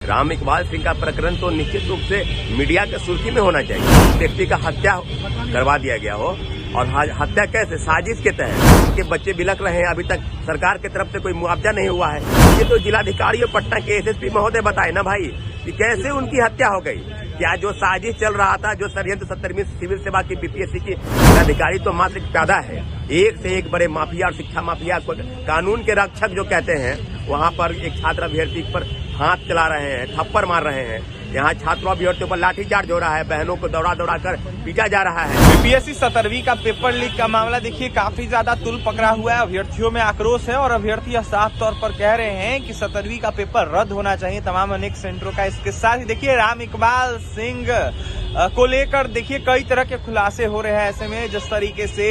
राम इकबाल सिंह का प्रकरण तो निश्चित रूप से मीडिया के सुर्खी में होना चाहिए। व्यक्ति का हत्या करवा दिया गया हो, और हत्या कैसे, साजिश के तहत उनके बच्चे बिलख रहे हैं, अभी तक सरकार की तरफ से कोई मुआवजा नहीं हुआ है। ये तो जिलाधिकारी और पटना के एसएसपी महोदय बताए ना भाई कि कैसे उनकी हत्या हो गई। क्या जो साजिश चल रहा था, जो षड्यंत्र 70वीं सिविल सेवा की बीपीएससी की जिलाधिकारी तो मात्र पैदा है, एक से एक बड़े माफिया और शिक्षा माफिया, कानून के रक्षक जो कहते हैं, वहाँ पर एक छात्र अभ्यर्थी पर हाथ चला रहे हैं, थप्पड़ मार रहे हैं। यहाँ छात्रों अभ्यर्थियों पर लाठीचार्ज हो रहा है, बहनों को दौड़ा दौड़ा कर पीटा जा रहा है। बीपीएससी 17वीं का पेपर लीक का मामला देखिए काफी ज्यादा तुल पकड़ा हुआ है। अभ्यर्थियों में आक्रोश है और अभ्यर्थी साफ तौर पर कह रहे हैं कि 17वीं का पेपर रद्द होना चाहिए तमाम अनेक सेंटरों का। इसके साथ ही देखिए राम इकबाल सिंह को लेकर देखिए कई तरह के खुलासे हो रहे हैं। ऐसे में जिस तरीके से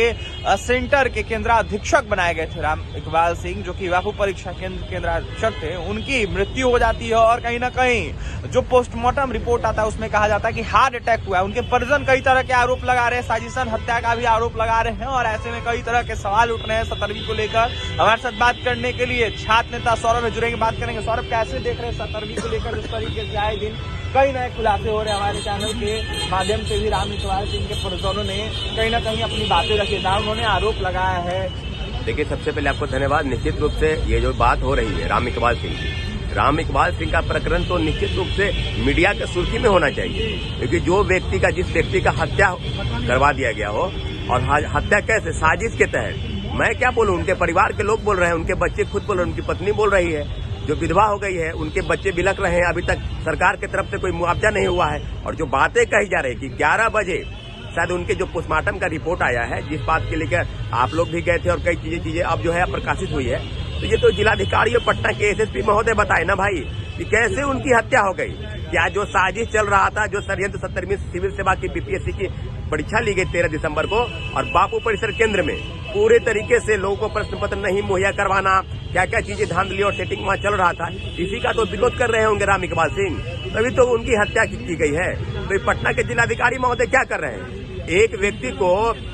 सेंटर के केंद्राधीक्षक बनाए गए थे राम इकबाल सिंह, जो कि बापू परीक्षा केंद्र केंद्राधीक्षक थे, उनकी मृत्यु हो जाती है और कहीं ना कहीं जो पोस्टमार्टम रिपोर्ट आता है उसमें कहा जाता है कि हार्ट अटैक हुआ है। उनके परिजन कई तरह के आरोप लगा रहे हैं, साजिशन हत्या का भी आरोप लगा रहे हैं, और ऐसे में कई तरह के सवाल उठ रहे हैं 17वीं को लेकर। हमारे साथ बात करने के लिए छात्र नेता सौरभ जुड़ेंगे, बात करेंगे। सौरभ, कैसे देख रहे हैं 17वीं को लेकर जिस तरीके से आए दिन कई नए खुलासे हो रहे हैं? हमारे चैनल के माध्यम से भी राम इकबाल सिंह के परिजनों ने कहीं ना कहीं अपनी बातें रखी था, उन्होंने आरोप लगाया है। देखिए, सबसे पहले आपको धन्यवाद। निश्चित रूप से ये जो बात हो रही है राम इकबाल सिंह की, राम इकबाल सिंह का प्रकरण तो निश्चित रूप से मीडिया के सुर्खी में होना चाहिए, क्योंकि जो व्यक्ति का, जिस व्यक्ति का हत्या करवा दिया गया हो, और हत्या कैसे, साजिश के तहत, मैं क्या बोलूं, उनके परिवार के लोग बोल रहे हैं, उनके बच्चे खुद बोल रहे हैं, उनकी पत्नी बोल रही है, जो विधवा हो गई है, उनके बच्चे बिलख रहे हैं, अभी तक सरकार की तरफ से कोई मुआवजा नहीं हुआ है। और जो बातें कही जा रही कि 11 बजे शायद उनके जो पोस्टमार्टम का रिपोर्ट आया है, जिस बात के लेकर आप लोग भी गए थे और कई चीजें अब जो है प्रकाशित हुई है, तो ये तो जिलाधिकारी और पटना के एसएसपी महोदय बताए ना भाई कि कैसे उनकी हत्या हो गई। क्या जो साजिश चल रहा था, जो षड्यंत्र 70वीं सिविल सेवा की बीपीएससी की परीक्षा ली गई 13 दिसंबर को, और बापू परिसर केंद्र में पूरे तरीके से लोगों को प्रश्न पत्र नहीं मुहैया करवाना, क्या क्या चीजें धांधली और सेटिंग वहाँ चल रहा था, इसी का तो विरोध कर रहे होंगे राम इकबाल सिंह, तभी तो उनकी हत्या की गई है। तो पटना के जिलाधिकारी महोदय क्या कर रहे हैं? एक व्यक्ति को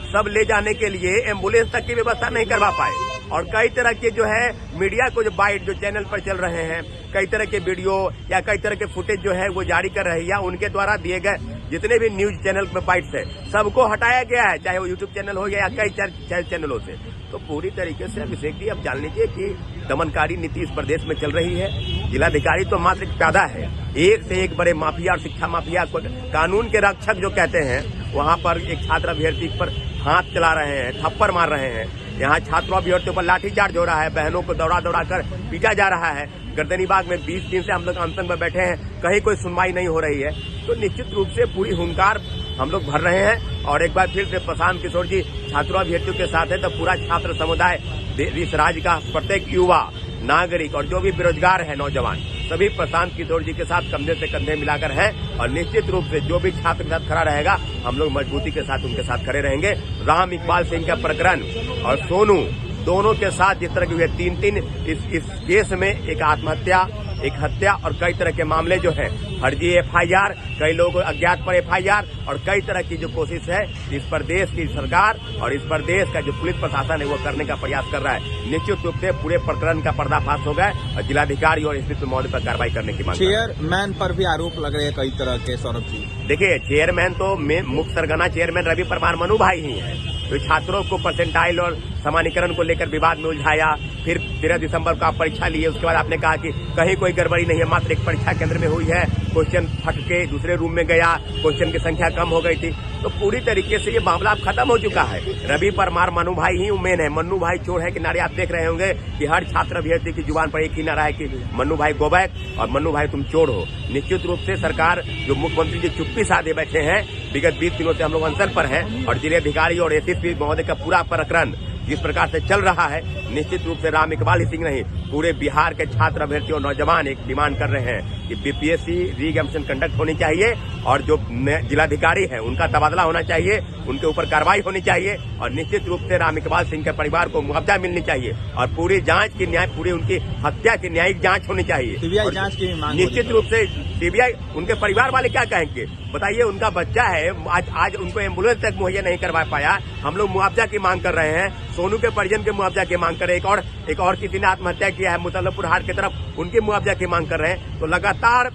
सब ले जाने के लिए एम्बुलेंस तक की व्यवस्था नहीं करवा पाए, और कई तरह के जो है मीडिया को जो बाइट जो चैनल पर चल रहे हैं, कई तरह के वीडियो या कई तरह के फुटेज जो है वो जारी कर रहे हैं, या उनके द्वारा दिए गए जितने भी न्यूज चैनल में बाइट्स है, सबको हटाया गया है, चाहे वो यूट्यूब चैनल हो या कई चैनलों से। तो पूरी तरीके से अभिषेक जी, अब जान लीजिए कि दमनकारी नीति इस प्रदेश में चल रही है। जिलाधिकारी तो मात्र पैदा है, एक से एक बड़े माफिया और शिक्षा माफिया, कानून के रक्षक जो कहते हैं, वहाँ पर एक छात्र अभ्यर्थी पर हाथ चला रहे हैं, थप्पड़ मार रहे हैं। यहाँ छात्रों अभ्यर्थियों पर लाठीचार्ज हो रहा है, बहनों को दौड़ा दौड़ा कर पीटा जा रहा है। गर्दनीबाग में 20 दिन से हम लोग अनशन में बैठे हैं, कहीं कोई सुनवाई नहीं हो रही है। तो निश्चित रूप से पूरी हुंकार हम लोग भर रहे हैं। और एक बार फिर से प्रशांत किशोर जी छात्रों अभ्यर्थियों के साथ है, तो पूरा छात्र समुदाय, इस राज्य का प्रत्येक युवा, नागरिक और जो भी बेरोजगार है, नौजवान, सभी प्रशांत किशोर जी के साथ कंधे से कंधे मिलाकर है। और निश्चित रूप से जो भी छात्र के साथ खड़ा रहेगा, हम लोग मजबूती के साथ उनके साथ खड़े रहेंगे। राम इकबाल सिंह का प्रकरण और सोनू दोनों के साथ जिस तरह के हुए 3 इस केस में एक आत्महत्या, एक हत्या और कई तरह के मामले जो है, फर्जी एफआईआर, कई लोगों अज्ञात पर एफआईआर, और कई तरह की जो कोशिश है इस प्रदेश की सरकार और इस प्रदेश का जो पुलिस प्रशासन है वो करने का प्रयास कर रहा है। निश्चित रूप से पूरे प्रकरण का पर्दाफाश हो गया और जिलाधिकारी और एसपी महोदय पर कार्रवाई करने की मांग। चेयरमैन पर भी आरोप लग रहे हैं कई तरह के। सौरभ जी, देखिए, चेयरमैन तो मुख्य सरगना चेयरमैन रवि परमार मनु भाई ही है, तो छात्रों को परसेंटाइल और समानीकरण को लेकर विवाद में उलझाया। फिर 13 दिसंबर को आप परीक्षा लिए, उसके बाद आपने कहा कि कहीं कोई गड़बड़ी नहीं है, मात्र एक परीक्षा केंद्र में हुई है, क्वेश्चन फट के दूसरे रूम में गया, क्वेश्चन की संख्या कम हो गई थी। तो पूरी तरीके से ये मामला अब खत्म हो चुका है। रवि परमार मनु भाई ही मेन है, मन्नू भाई चोर है किनारे। आप देख रहे होंगे कि हर छात्र अभ्यर्थी की जुबान पर एक ही नारा है कि मन्नू भाई गो बैक और मन्नू भाई तुम चोर हो। निश्चित रूप से सरकार, जो मुख्यमंत्री जी चुप्पी साधे बैठे हैं, विगत 20 दिनों से हम लोग अनशन पर हैं, और जिलाधिकारी और एसएसपी महोदय का पूरा प्रकरण जिस प्रकार से चल रहा है, निश्चित रूप से राम इकबाल ही सिंह नहीं, पूरे बिहार के छात्र अभ्यर्थी और नौजवान एक डिमांड कर रहे हैं कि बीपीएससी री एग्जामिनेशन कंडक्ट होनी चाहिए, और जो जिलाधिकारी है उनका तबादला होना चाहिए, उनके ऊपर कार्रवाई होनी चाहिए, और निश्चित रूप से राम इकबाल सिंह के परिवार को मुआवजा मिलनी चाहिए, और पूरी जांच की पूरी उनकी हत्या की न्यायिक जांच होनी चाहिए। सीबीआई जांच की मांग। निश्चित रूप से सीबीआई, उनके परिवार वाले क्या कहेंगे बताइए? उनका बच्चा है, आज उनको एम्बुलेंस तक मुहैया नहीं करवा पाया। हम लोग मुआवजा की मांग कर रहे हैं, सोनू के परिजन के मुआवजा की मांग कर रहे हैं। एक और किसी ने आत्महत्या किया है मुसल्लमपुर हाट की तरफ, उनकी मुआवजा की मांग कर रहे हैं। तो लगातार लगातार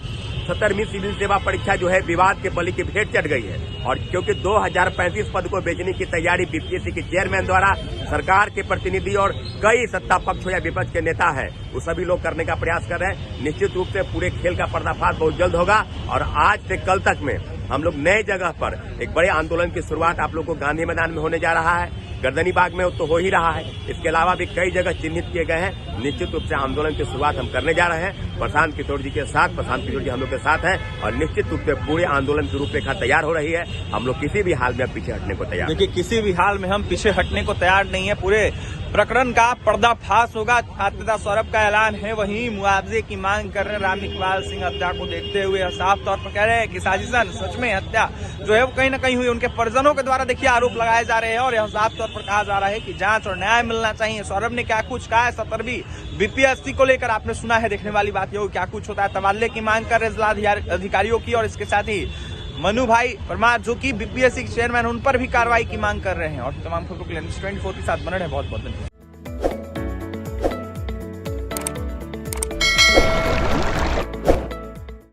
17वीं सिविल सेवा परीक्षा जो है विवाद के बलि की भेंट चढ़ गई है। और क्योंकि 2035 पद को बेचने की तैयारी बीपीएससी के चेयरमैन द्वारा सरकार के प्रतिनिधि और कई सत्ता पक्ष हो या विपक्ष के नेता है वो सभी लोग करने का प्रयास कर रहे हैं। निश्चित रूप से पूरे खेल का पर्दाफाश बहुत जल्द होगा और आज से कल तक में हम लोग नए जगह पर एक बड़े आंदोलन की शुरुआत आप लोग को गांधी मैदान में होने जा रहा है। गर्दनी बाग में तो हो ही रहा है, इसके अलावा भी कई जगह चिन्हित किए गए हैं। निश्चित रूप से आंदोलन की शुरुआत हम करने जा रहे हैं प्रशांत किशोर जी के साथ। प्रशांत किशोर जी हम लोग के साथ हैं और निश्चित रूप से पूरे आंदोलन की रूपरेखा तैयार हो रही है। हम लोग किसी भी हाल में अब पीछे हटने को तैयार। देखिए, किसी भी हाल में हम पीछे हटने को तैयार नहीं है। पूरे प्रकरण का पर्दाफाश होगा। छात्र नेता सौरभ का ऐलान है, वहीं मुआवजे की मांग कर रहे हैं। राम इकबाल सिंह हत्या को देखते हुए साफ तौर पर कह रहे हैं कि साजिशन सच में हत्या जो है वो कहीं न कहीं हुई। उनके परिजनों के द्वारा देखिए आरोप लगाए जा रहे हैं और यह साफ तौर पर कहा जा रहा है कि जांच और न्याय मिलना चाहिए। सौरभ ने क्या कुछ कहा है 17वीं बीपीएससी को लेकर आपने सुना है। देखने वाली बात यह क्या कुछ होता है। तबादले की मांग कर रहे जिला अधिकारियों की और इसके साथ ही मनु भाई परमार जो कि बीपीएससी के चेयरमैन उन पर भी कार्रवाई की मांग कर रहे हैं। और तमाम खबरों के लिए 24 के साथ बने रहे। बहुत बहुत धन्यवाद।